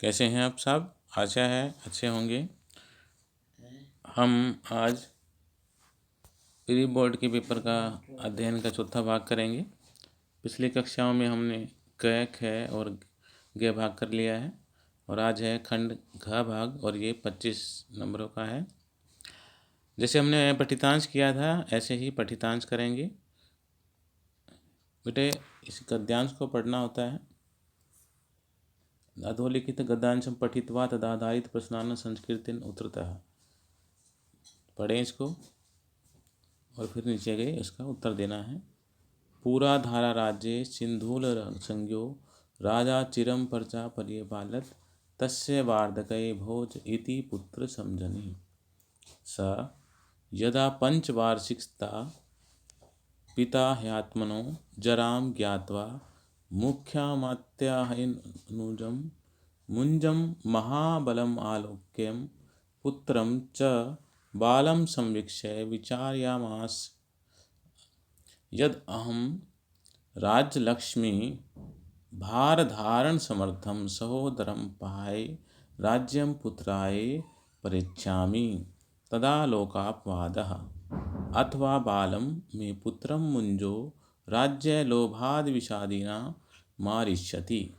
कैसे हैं आप सब? आशा है अच्छे होंगे। हम आज प्री बोर्ड के पेपर का अध्ययन का चौथा भाग करेंगे। पिछली कक्षाओं में हमने क, ख और ग भाग कर लिया है और आज है खंड घ भाग और ये 25 नंबरों का है। जैसे हमने पठितांश किया था ऐसे ही पठितांश करेंगे। बेटे इस गद्यांश को पढ़ना होता है। अधोलिखित गद्यांशं पठित्वा तदाधारित प्रश्नान् संस्कृतेन उत्तरतः। पढ़ें इसको और फिर नीचे गए इसका उत्तर देना है। पूरा धारा राज्ये सिंधूल संज्ञो राजा चिरम पर्चा परिपालत तस्य वार्धके भोज इति पुत्र समझनि। स यदा पंचवार्षिकस्ता पिता ह्यात्मनो जरां ज्ञात्वा मुख्यामात्याहनुजं मुंजं महाबलम् आलोक्यं पुत्रं च बालं संवीक्ष्य विचार्यामास यद अहं राज्यलक्ष्मी भारधारण समर्थं सहोदरं पाय राज्यं पुत्राय परीक्षामि तदा लोकापवादः अथवा बालं मे पुत्रं मुंजो राज्य लोभाद विषादिना मारिष्यति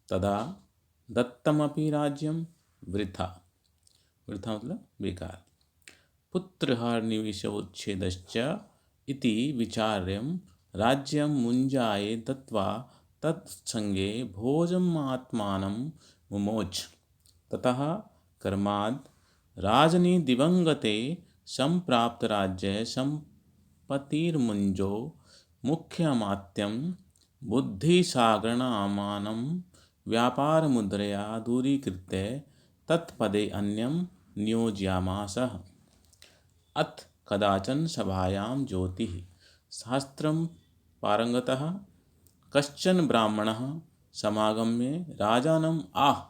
तदा दत्तमपि राज्यं वृथा। वृथा मतलब बेकार। पुत्रः निविशोच्छेदश्च इति विचार्यं राज्यं मुंजाय दत्वा तत्संगे भोजमात्मानं मुमोच। ततः कर्माद् राजनि दिवंगते संप्राप्त राज्य संपत्तिर्मुंजो मुख्यमात्यं बुद्धिसागरणामानं व्यापारमुद्रया दूरीकृत्य तत्पदे अन्यं नियोजयामास। अथ कदाचन सभायां ज्योतिः शास्त्रं पारंगतः कश्चन ब्राह्मणः समागम्य राजानम् आह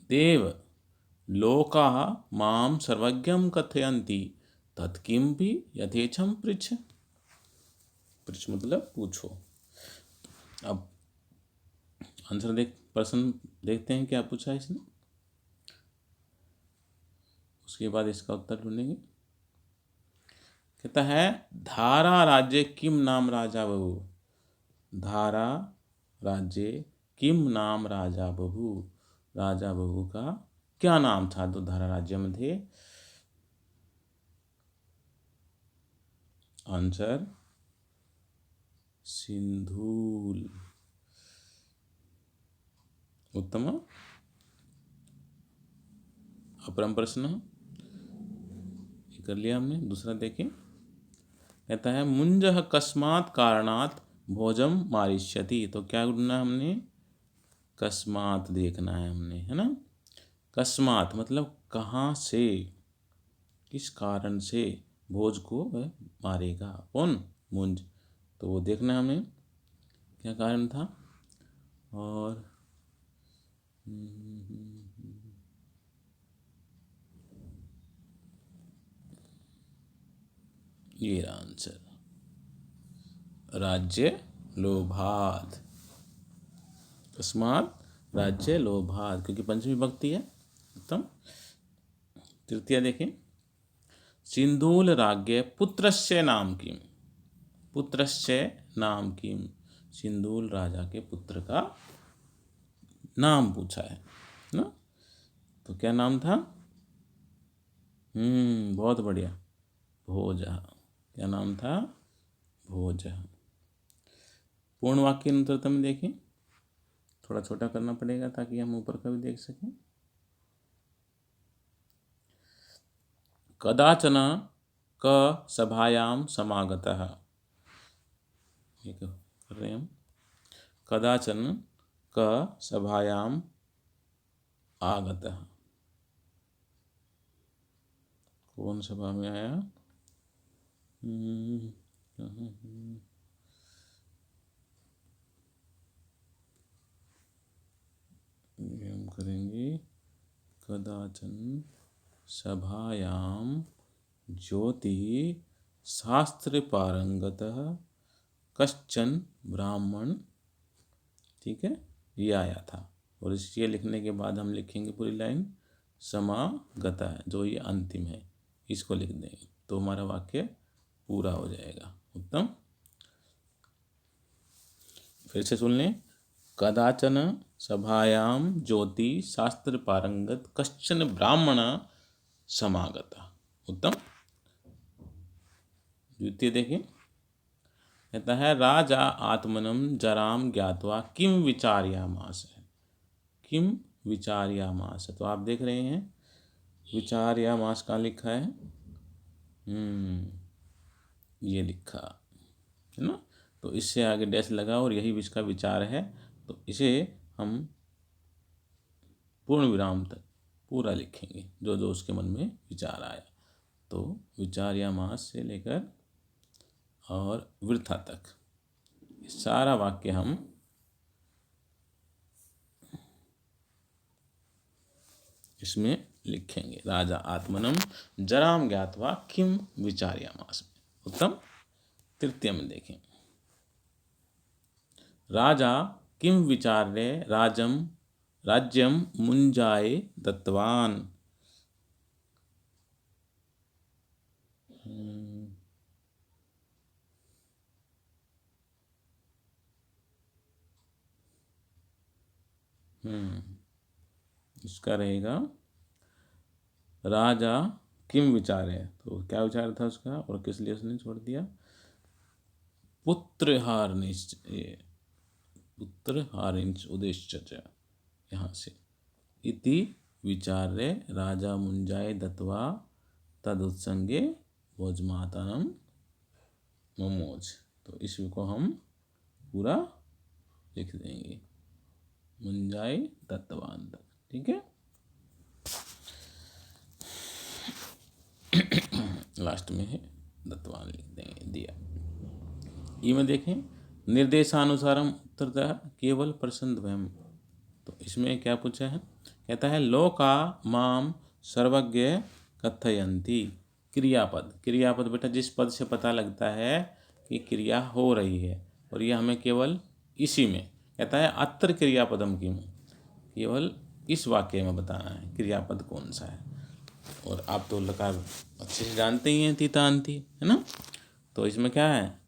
देव लोकाः मां सर्वज्ञं कथयन्ति तत्किमपि यथेच्छं पृच्छ। पृच्छ मतलब पूछो। अब आंसर प्रश्न देखते हैं क्या पूछा है इसने। उसके बाद इसका उत्तर ढूंढेंगे। कहता है धारा राज्य किम नाम राजा बभू। धारा राज्य किम नाम राजा बभू। राजा बभू का क्या नाम था तो धारा राज्य मध्ये। आंसर सिंधूल। उत्तम। अपरम प्रश्न कर लिया हमने। दूसरा देखें। कहता है मुंजः कस्मात् कारणात् भोजम मारिष्यति। तो क्या ढूंढना हमने। कस्मात् देखना है हमने, है ना। कस्मात् मतलब कहाँ से, किस कारण से भोज को वह मारेगा। कौन। मुंज। तो वो देखना है हमें क्या कारण था। और ये आंसर राज्य लोभाद। कस्मात् राज्य लोभाद क्योंकि पंचमी विभक्ति है। उत्तम। तृतीय देखें। सिंधूल राज्ञ पुत्रस्य नाम किम। पुत्रस्य नाम किम। सिंधूल राजा के पुत्र का नाम पूछा है ना। तो क्या नाम था। बहुत बढ़िया। भोजः। क्या नाम था। भोजः। पूर्ण वाक्य अनुत्तरतम में देखें। थोड़ा छोटा करना पड़ेगा ताकि हम ऊपर का भी देख सकें। कदाचन क सभायां समागतः। ये कर रहे हैं हम। कदाचन क सभायां आगतः। कौन सभा में आया। ये हम करेंगे। कदाचन सभायां ज्योति शास्त्र पारंगतः कश्चन ब्राह्मण। ठीक है ये आया था और ये लिखने के बाद हम लिखेंगे पूरी लाइन समागता है, जो ये अंतिम है, इसको लिख देंगे तो हमारा वाक्य पूरा हो जाएगा। उत्तम। फिर से सुन लें। कदाचन सभायाम ज्योति शास्त्र पारंगत कश्चन ब्राह्मण समागता। उत्तम। द्वितीय देखें, कहता है राजा आत्मनम जराम ज्ञात्वा किम विचार्यामास। किम विचार्यामास, तो आप देख रहे हैं विचार्यामास कहाँ लिखा है, ये लिखा है ना, तो इससे आगे डैश लगा और यही इसका विचार है, तो इसे हम पूर्ण विराम तक पूरा लिखेंगे, जो जो उसके मन में विचार आया। तो विचार्यामास से लेकर और वृथा तक सारा वाक्य हम इसमें लिखेंगे। राजा आत्मनम जराम ज्ञात्वा किम विचार्यामास। उत्तम। तृतीय में देखें, राजा किम विचार्य राज्यम मुंजाए दत्तवान। इसका रहेगा राजा किम विचार है, तो क्या विचार था उसका और किस लिए उसने छोड़ दिया। पुत्रहार निश्चय, पुत्रहार उद्देश्य, यहाँ से इति विचार्य राजा मुंजाए दत्वा तदुत्संगे भोजमातानम ममोज। तो इसको हम पूरा लिख देंगे मुंजाए दत्तवान तक। ठीक है। लास्ट में है दत्तवान लिख देंगे, दिया। ये में देखें, निर्देशानुसारम उत्तरतः केवल प्रसन्न। तो इसमें क्या पूछा है, कहता है लोका माम सर्वज्ञ कथयंती। क्रियापद, क्रियापद बेटा जिस पद से पता लगता है कि क्रिया हो रही है, और ये हमें केवल इसी में कहता है अत्र क्रियापदम किम, केवल इस वाक्य में बताना है क्रियापद कौन सा है। और आप तो लकार अच्छे से जानते ही हैं, तीतांती है ना, तो इसमें क्या है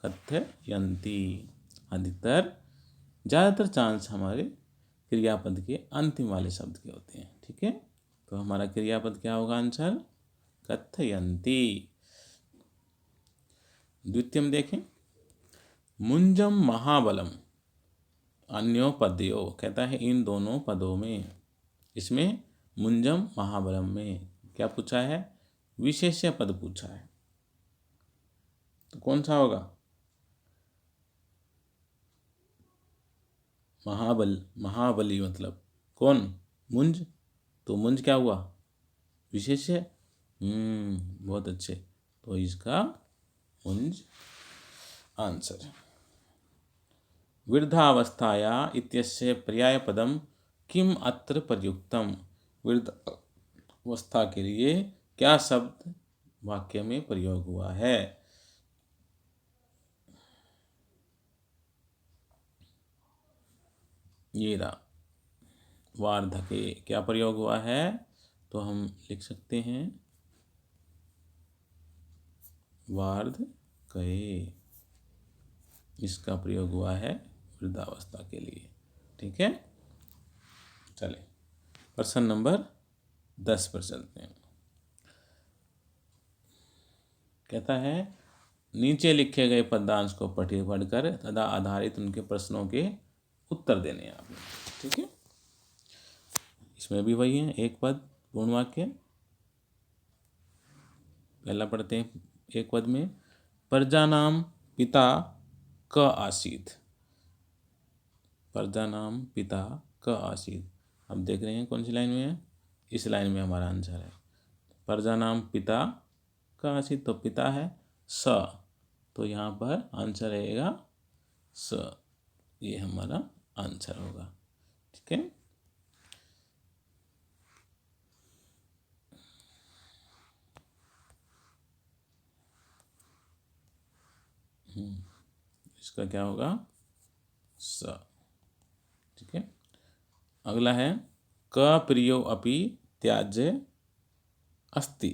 कथयंती। अधिकतर ज़्यादातर चांस हमारे क्रियापद के अंतिम वाले शब्द के होते हैं। ठीक है, तो हमारा क्रियापद क्या होगा आंसर कथयंती। द्वितीय में देखें, मुंजम महाबलम अन्यो पदयो, कहता है इन दोनों पदों में, इसमें मुंजम महाबलम में क्या पूछा है, विशेष्य पद पूछा है, तो कौन सा होगा महाबली मतलब कौन, मुंज, तो मुंज क्या हुआ विशेष्य। बहुत अच्छे, तो इसका मुंज आंसर। वृद्धावस्थाया इत्यस्य पर्यायपदम किम अत्र प्रयुक्तम। वृद्धावस्था के लिए क्या शब्द वाक्य में प्रयोग हुआ है। ये रहा वार्धके, क्या प्रयोग हुआ है, तो हम लिख सकते हैं वार्धके, इसका प्रयोग हुआ है वृद्धावस्था के लिए। ठीक है, चले प्रश्न नंबर 10 पर चलते हैं। कहता है नीचे लिखे गए पदांश को पढ़कर तथा आधारित उनके प्रश्नों के उत्तर देने हैं आपने। ठीक है, इसमें भी वही है, एक पद पूर्ण वाक्य। पहला पढ़ते हैं एक पद में, प्रजानाम पिता क आसीत। प्रजानाम पिता क आसीत, अब देख रहे हैं कौन सी लाइन में है, इस लाइन में हमारा आंसर है। प्रजानाम पिता का आसीत, तो पिता है स, तो यहाँ पर आंसर रहेगा स, ये हमारा आंसर होगा। ठीक है, इसका क्या होगा स। ठीक है, अगला है कप्रियो अपि त्याज्य अस्ति।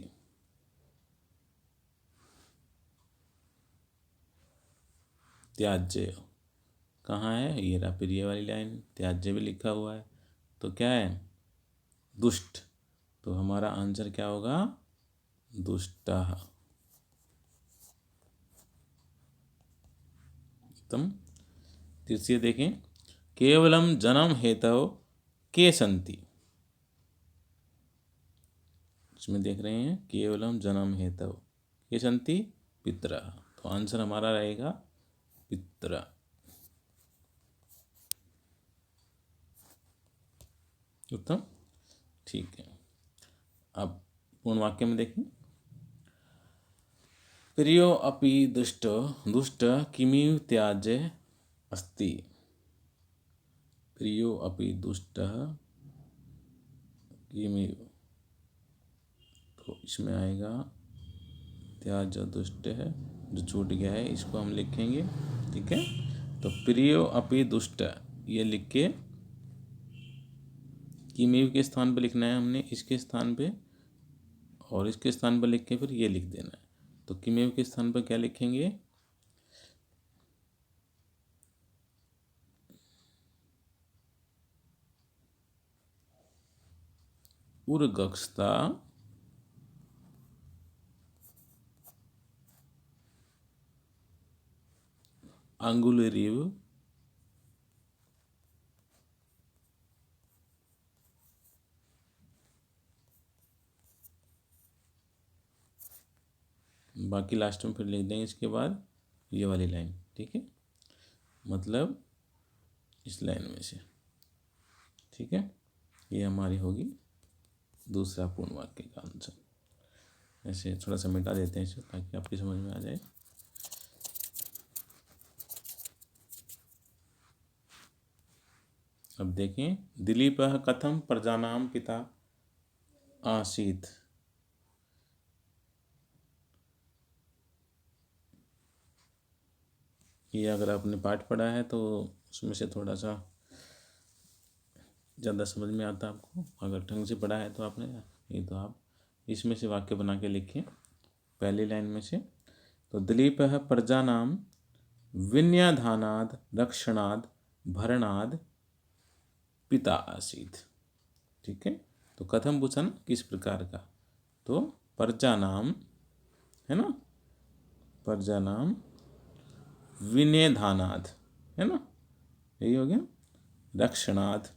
त्याज्य कहाँ है, ये रहा प्रिय वाली लाइन, त्याज्य भी लिखा हुआ है, तो क्या है दुष्ट, तो हमारा आंसर क्या होगा दुष्टः। उत्तम। तीसरी देखें, केवलम जन्म हेतव के संति। इसमें देख रहे हैं केवलम जन्म हेतव के संति पितरः, तो आंसर हमारा रहेगा पितरः। उत्तम। ठीक है, अब पूर्ण वाक्य में देखें, प्रियो अपि दुष्ट दुष्ट किमिव त्याज्य अस्ति। प्रियो अपि दुष्ट किमिव, तो इसमें आएगा त्याज्य दुष्ट है, जो छूट गया है इसको हम लिखेंगे। ठीक है, तो प्रियो अपि दुष्ट ये लिख के किमिव के स्थान पर लिखना है हमने, इसके स्थान पे, और इसके स्थान पर लिख के फिर ये लिख देना है। तो किमेव के स्थान पर क्या लिखेंगे, उर्गक्षता अंगुलिरिव बाकी लास्ट में फिर लिख देंगे इसके बाद ये वाली लाइन। ठीक है, मतलब इस लाइन में से। ठीक है, ये हमारी होगी दूसरा पूर्ण वाक्य का आंसर। ऐसे थोड़ा सा मिटा देते हैं इसे ताकि आपकी समझ में आ जाए। अब देखें, दिलीपः कथम प्रजानां पिता आसीत्। ये अगर आपने पाठ पढ़ा है तो उसमें से थोड़ा सा ज़्यादा समझ में आता आपको, अगर ढंग से पढ़ा है तो आपने, ये तो आप इसमें से वाक्य बना के लिखिए पहली लाइन में से। तो दिलीपः प्रजानां विन्याधानाद रक्षणाद भरणाद पिता आसीत्। ठीक है, तो कथम पूछा ना किस प्रकार का, तो प्रजानाम है ना, प्रजानाम विनिधानाद है ना, यही हो गया, रक्षणाद,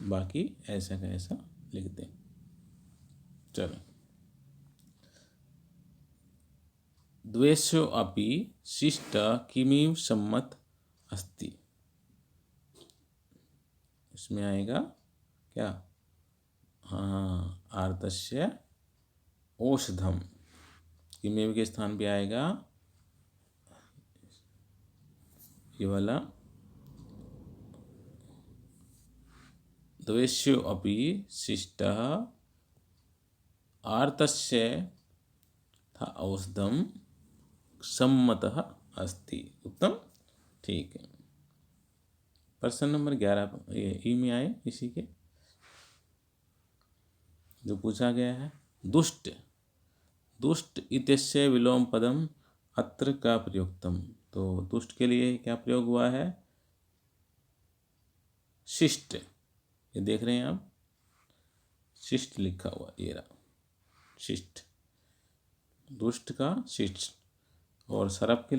बाकी ऐसा का ऐसा लिख दें। चलो, द्वेषो अपि शिष्ट किमिव सम्मत अस्ति। इसमें आएगा क्या, हाँ आर्तस्य औषधम, किमेव के स्थान पे आएगा ये वाला, द्वेष्यो अपि शिष्टः आर्तस्य था औषधम सम्मतः अस्ति। उत्तम। ठीक है, प्रश्न नंबर 11 ये ई में आए इसी के, जो पूछा गया है, दुष्ट दुष्ट इत्यस्य विलोम पदम अत्र का प्रयोक्तम। तो दुष्ट के लिए क्या प्रयोग हुआ है, शिष्ट, ये देख रहे हैं आप, शिष्ट लिखा हुआ, ये रहा शिष्ट, दुष्ट का शिष्ट। और सरप के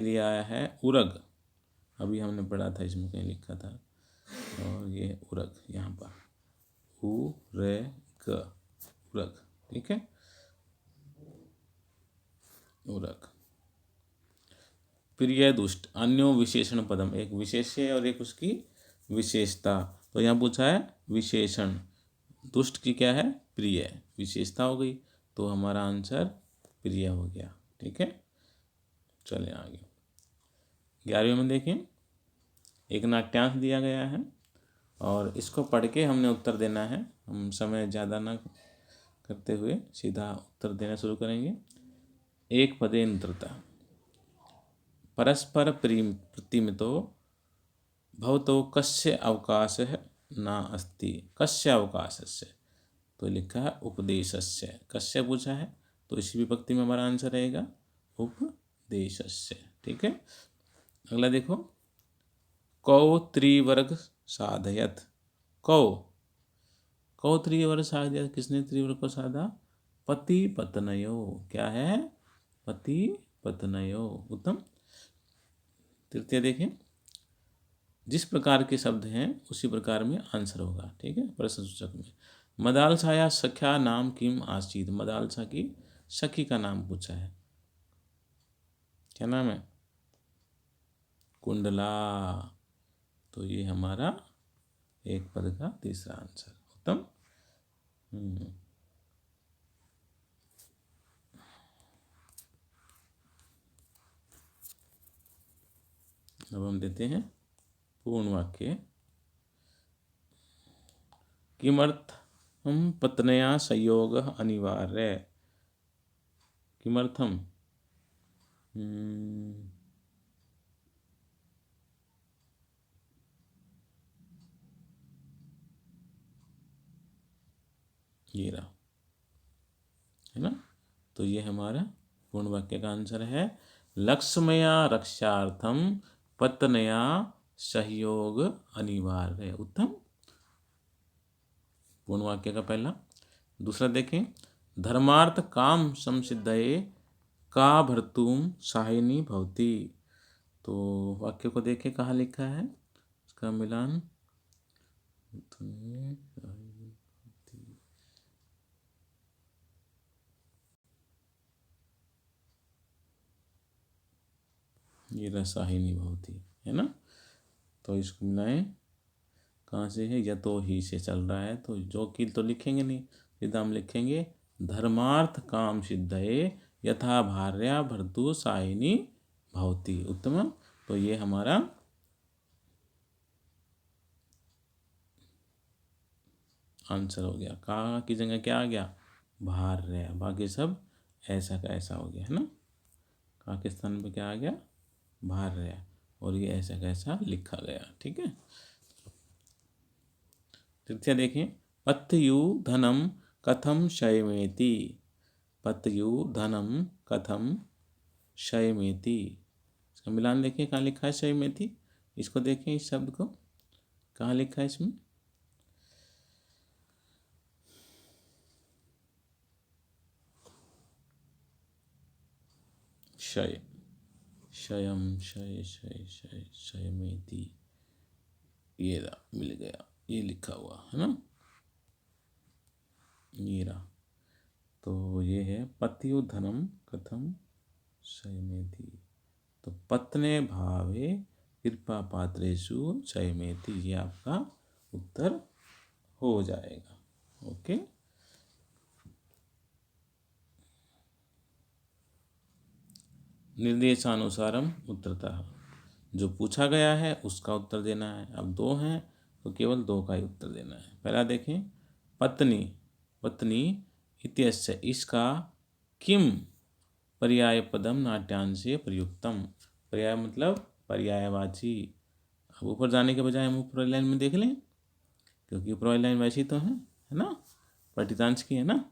लिए आया है उरग, अभी हमने पढ़ा था इसमें कहीं लिखा था, और ये उरग यहाँ पर उरग। ठीक है, उरग। प्रिय दुष्ट अन्यो विशेषण पदम, एक विशेष्य और एक उसकी विशेषता। तो यहाँ पूछा है विशेषण, दुष्ट की क्या है प्रिय, विशेषता हो गई, तो हमारा आंसर प्रिय हो गया। ठीक है, चलें आगे। 11वें में देखें, एक नाट्यांश दिया गया है और इसको पढ़ के हमने उत्तर देना है। हम समय ज़्यादा ना करते हुए सीधा उत्तर देना शुरू करेंगे। एक पदेन्द्रता, परस्पर प्रतिमितो भवतो कस्य अवकाशः न अस्ति, कस्य अवकाशस्य, तो लिखा है उपदेशस्य। कस्य पूछा है तो इसी विभक्ति में हमारा आंसर रहेगा उपदेशस्य। ठीक है, अगला देखो, कौ त्रिवर्ग साधयत। कौ, कौ त्रिवर्ग साधयत, किसने त्रिवर्ग को साधा? पति पत्नयो। क्या है? पति पत्नयो। उत्तम। तृतीय देखें, जिस प्रकार के शब्द हैं उसी प्रकार में आंसर होगा। ठीक है, प्रश्न सूचक में मदालसाया सख्या नाम किम आसीत। मदालसा की सखी का नाम पूछा है, क्या नाम है? कुंडला। तो ये हमारा एक पद का तीसरा आंसर। उत्तम। अब हम देते हैं पूर्ण वाक्य। किमर्थम पत्न्या संयोग अनिवार्य। किमर्थम, ये रहा, है ना। तो ये हमारा पूर्ण वाक्य का आंसर है, लक्ष्मया रक्षार्थम पत्न्या सहयोग अनिवार्य। उत्तम, पूर्ण वाक्य का पहला। दूसरा देखें, धर्मार्थ काम संसिद्धये का भर्तुम साहिनी भवती। तो वाक्य को देखें, कहाँ लिखा है इसका मिलान। ये रसाहिनी भवती है ना। तो इसको मिलाएं, कहाँ से है? यतो ही से चल रहा है, तो जो कि तो लिखेंगे नहीं, सीधा हम लिखेंगे धर्मार्थ काम सिद्धये यथा भार्या भर्तु साहिनी भवती। उत्तम। तो ये हमारा आंसर हो गया। का की जगह क्या आ गया? भार्या। बाकी सब ऐसा का ऐसा हो गया, है ना। का के स्थान पे क्या आ गया? भार्या, और ये ऐसा का ऐसा लिखा गया। ठीक है। तृतीय देखें, पत्यु धनम कथम शयमेति। पत्यु धनम कथम शयमेति, इसका मिलान देखें, कहाँ लिखा है शयमेति। इसको देखें, इस शब्द को कहाँ लिखा है इसमें? शय, शयम, शय शय शय शयमेति, ये रहा, मिल गया, ये लिखा हुआ है ना, ये रहा। तो ये है पत्यु धनम कथम शयमेति। तो पत्ने भावे कृपा पात्रेषु शयमेति, ये आपका उत्तर हो जाएगा। ओके। निर्देशानुसारम उत्तरतः, जो पूछा गया है उसका उत्तर देना है। अब दो हैं तो केवल दो का ही उत्तर देना है। पहला देखें, पत्नी, पत्नी इत्यस्य, इसका किम पर्याय पदम नाट्यांशे प्रयुक्तम। पर्याय मतलब पर्यायवाची। अब ऊपर जाने के बजाय हम ऊपर लाइन में देख लें, क्योंकि ऊपर वाली लाइन वैसी तो है ना, पठितांश की है ना,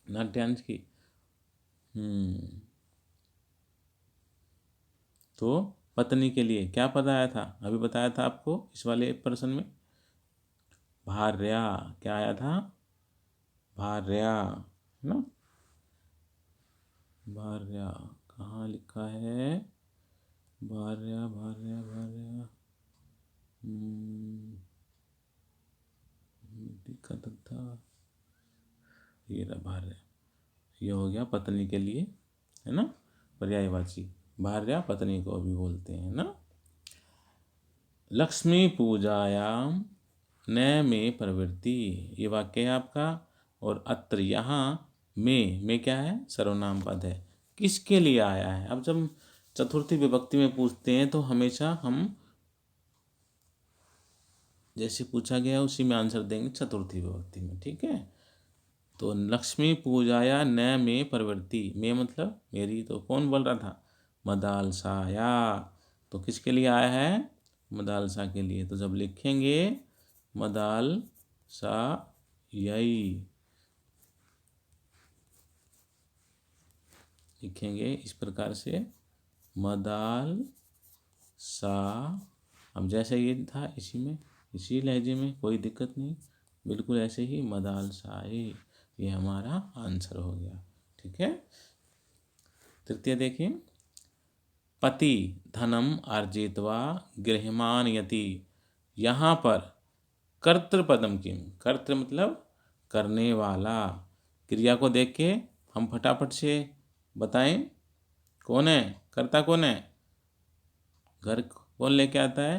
नाट्यांश की। तो पत्नी के लिए क्या पद आया था? अभी बताया था आपको इस वाले प्रश्न में, भार्या। क्या आया था? भार्या, है ना। भार्या कहाँ लिखा है? भार्या भार्या भार्या, लिखा तो था, ये रहा भार्या। ये हो गया पत्नी के लिए, है ना, पर्यायवाची। भार्या पत्नी को भी बोलते हैं ना। लक्ष्मी पूजायाम न में प्रवृत्ति, ये वाक्य है आपका। और अत्र यहाँ में क्या है? सर्वनाम पद है। किसके लिए आया है? अब जब चतुर्थी विभक्ति में पूछते हैं तो हमेशा हम जैसे पूछा गया उसी में आंसर देंगे चतुर्थी विभक्ति में। ठीक है। तो लक्ष्मी पूजाया न में प्रवृत्ति, में मतलब मेरी, तो कौन बोल रहा था? मदालसाया। तो किसके लिए आया है? मदालसा के लिए। तो जब लिखेंगे मदाल सा यही लिखेंगे इस प्रकार से, मदाल सा। अब जैसे ये था इसी में, इसी लहजे में, कोई दिक्कत नहीं, बिल्कुल ऐसे ही मदाल साए, ये हमारा आंसर हो गया। ठीक है। तृतीय देखिए, पति धनम अर्जित्वा गृहमानयति। यहाँ पर कर्तृपदम किम, कर्तृ मतलब करने वाला। क्रिया को देख के हम फटाफट से बताएं कौन है, कर्ता कौन है। घर कौन लेके आता है,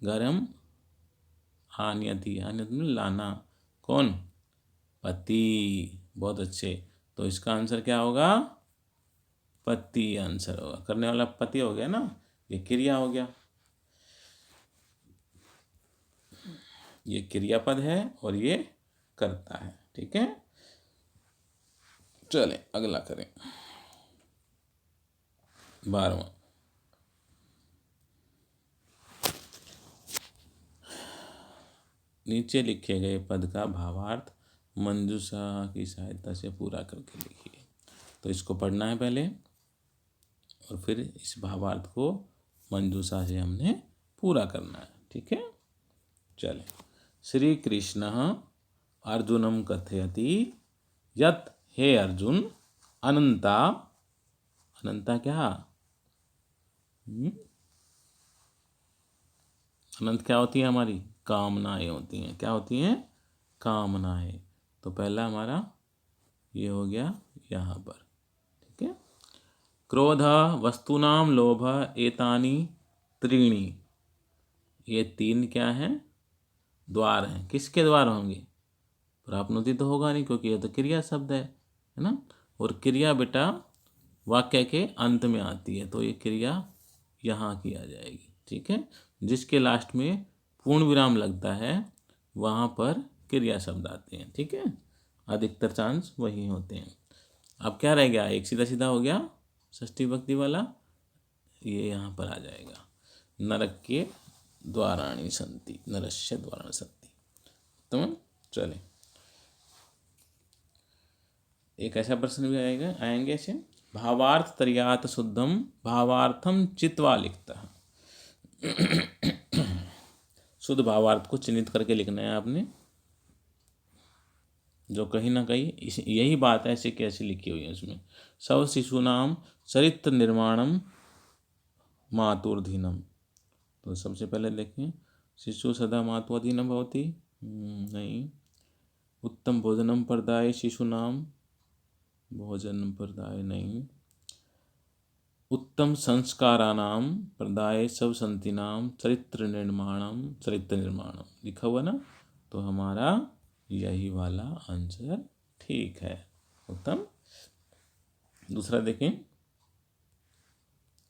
घर हम आनियति, आनियति में लाना, कौन, पति। बहुत अच्छे। तो इसका आंसर क्या होगा, पति आंसर होगा। करने वाला पति हो गया ना, ये क्रिया हो गया, ये क्रियापद है और ये कर्ता है। ठीक है। चलें अगला करें, 12वां। नीचे लिखे गए पद का भावार्थ मंजूषा की सहायता से पूरा करके लिखिए। तो इसको पढ़ना है पहले और फिर इस भावार्थ को मंजूषा से हमने पूरा करना है। ठीक है। चले, श्री कृष्ण अर्जुनम कथयति यत्, हे अर्जुन, अनंता, अनंता क्या, अनंत क्या होती है हमारी, कामनाएं होती हैं। क्या होती हैं, कामनाएं। तो पहला हमारा ये हो गया यहाँ पर। ठीक है। क्रोध वस्तूनाम लोभ एतानि त्रीणि, ये तीन क्या हैं, द्वार हैं। किसके द्वार होंगे, प्राप्नोति तो होगा नहीं क्योंकि ये तो क्रिया शब्द है ना। और क्रिया बेटा वाक्य के अंत में आती है, तो ये क्रिया यहाँ की आ जाएगी। ठीक है। जिसके लास्ट में पूर्ण विराम लगता है वहाँ पर क्रिया शब्द आते हैं। ठीक है। अधिकतर चांस वही होते हैं। अब क्या रह गया, एक सीधा सीधा हो गया षष्ठी विभक्ति वाला, ये यहाँ पर आ जाएगा, नरक के द्वाराणि सन्ति, नरस्य द्वाराणि सन्ति। तो चले, एक ऐसा प्रश्न भी आएगा, आएंगे ऐसे, भावार्थ तर्यात शुद्धम भावार्थम चित्वा लिखता। शुद्ध भावार्थ को चिन्हित करके लिखना है आपने, जो कहीं ना कहीं यही बात है ऐसे कैसे लिखी हुई है उसमें। सब शिशूनाम चरित्र निर्माणम मातुर्धीनम। तो सबसे पहले देखें, शिशु सदा मातुअधीनम भवति, नहीं। उत्तम भोजनम प्रदाय शिशूनाम, भोजन प्रदाय नहीं। उत्तम संस्कारानाम प्रदाय सब संतिनाम चरित्र निर्माणम, चरित्र निर्माणम लिखा हुआ ना, तो हमारा यही वाला आंसर ठीक है, उत्तम। दूसरा देखें,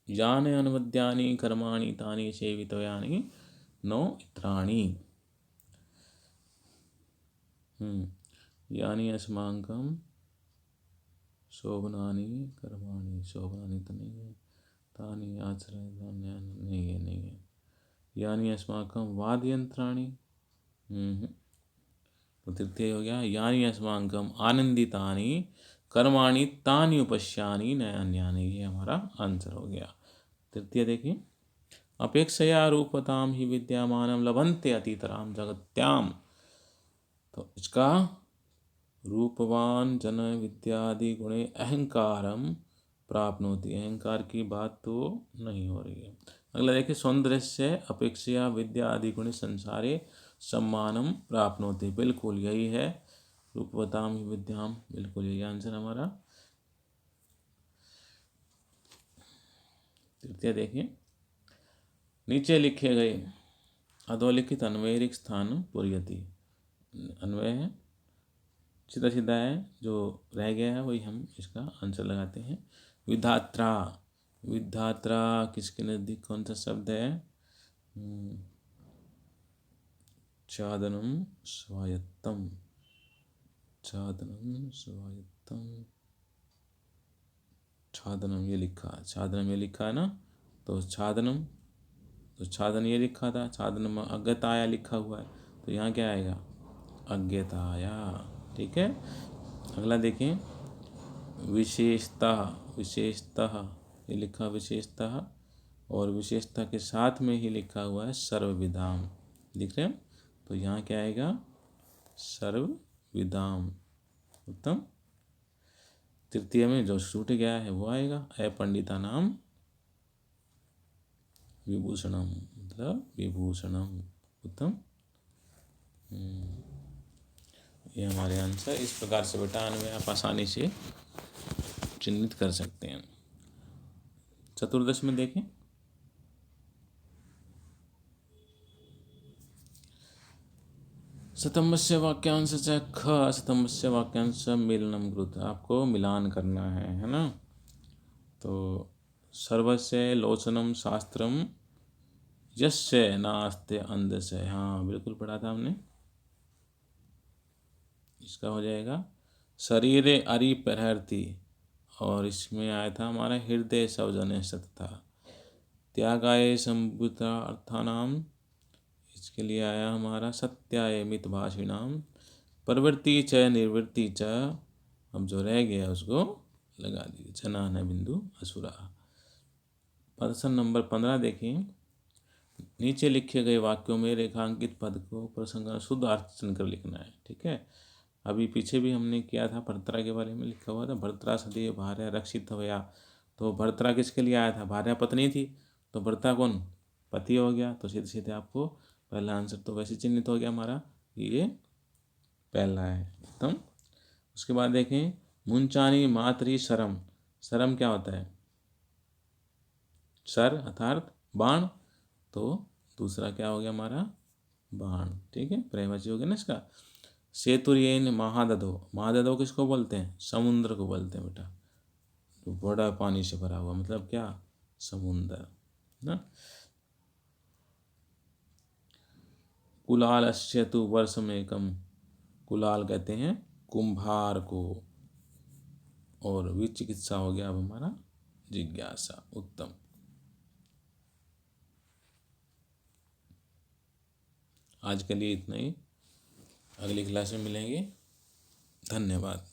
यानि अनुवद्यानि कर्माणि तानि सेवितव्यानि नो इत्राणि। यानि अस्माकं शोभनानि कर्माणि, शोभनानि तो नहीं है, तानि आचरण नहीं है, नहीं है। यानि अस्माकं वाद्ययंत्राणि, तो तृतीय हो गया, यानि अस्माकं आनंदितानि कर्माणि तानि उपश्यानि नयान्यानि, ये हमारा आंसर हो गया। तृतीय देखिए, अपेक्षया रूपताम ही विद्यमानम लभन्ते अतितराम जगत्याम। तो इसका रूपवान जन विद्यादि गुणे अहंकारम प्राप्नोति, अहंकार की बात तो नहीं हो रही है। अगला देखिए, सौंदर्य से अपेक्षया विद्या आदि गुणे संसारे सम्मानम प्राप्नोति, बिल्कुल यही है, रूपवताम ही विद्याम, बिल्कुल यही आंसर हमारा। तृतीय देखिए, नीचे लिखे गए अधोलिखित अन्वय रिक्त स्थान पुर्यति, अन्वय है सीधा सीधा है, जो रह गया है वही हम इसका आंसर लगाते हैं। विधात्रा, विधात्रा किसके नज़दीक कौन सा शब्द है, चादनम स्वायत्तम, चादनम स्वायत्तम, छादनम ये लिखा, छादनम ये लिखा है ना, तो छादनम तो छादन ये लिखा था, छादन में अज्ञताया लिखा हुआ है, तो यहाँ क्या आएगा? अज्ञताया। ठीक है। अगला देखें, विशेषतः। विशेषतः ये लिखा विशेषतः, और विशेषता के साथ में ही लिखा हुआ है सर्वविधाम। दिख रहे हैं? तो यहाँ क्या आएगा? सर्वविधाम। उत्तम। तृतीय में जो छूट गया है वो आएगा, अपंडिता नाम विभूषणम, मतलब विभूषणम। उत्तम। ये हमारे आंसर। इस प्रकार से बेटा में आप आसानी से चिन्हित कर सकते हैं। चतुर्दश में देखें, शतम्भस्य वाक्यांश च ख, शतम्भस्य वाक्यांश मिलनम कृत। आपको मिलान करना है ना? तो सर्वस्य लोचनम शास्त्रम यस्य नास्ते अंधस्य। हाँ बिल्कुल पढ़ा था हमने। इसका हो जाएगा शरीरे अरि प्रहरती, और इसमें आया था हमारा हृदय सौजन्य सतता। त्यागाय संभूता अर्थानाम, इसके लिए आया हमारा सत्याय मित भाषिणाम। प्रवृत्ति च निवृत्ति च, अब जो रह गया उसको लगा दीजिए, जनान बिंदु असुरा। प्रश्न नंबर 15 देखें, नीचे लिखे गए वाक्यों में रेखांकित पद को प्रसंग शुद्ध अर्थ चुनकर लिखना है। ठीक है। अभी पीछे भी हमने किया था, भर्तृ के बारे में लिखा हुआ था, भर्तृ सदैव भार्या रक्षित होया। तो भर्तृ किसके लिए आया था? भार्या पत्नी थी, तो भर्तृ कौन? पति हो गया। तो सीधे सीधे आपको पहला आंसर तो वैसे चिन्हित हो गया हमारा, ये पहला है। उत्तम। उसके बाद देखें, मुंचानी मातरी शरम। शरम क्या होता है? सर अर्थात बाण, तो दूसरा क्या हो गया हमारा? बाण। ठीक है, प्रयवाची हो गया ना इसका। सेतुर्येन महादधो। महादधो किसको बोलते हैं? समुद्र को बोलते हैं बेटा। तो बड़ा पानी से भरा हुआ, मतलब क्या? समुद्र ना। कुलालस्य तु वर्षमेकम। कुलाल कहते हैं कुंभार को, और विचिकित्सा हो गया अब हमारा जिज्ञासा। उत्तम। आज के लिए इतना ही, अगली क्लास में मिलेंगे। धन्यवाद।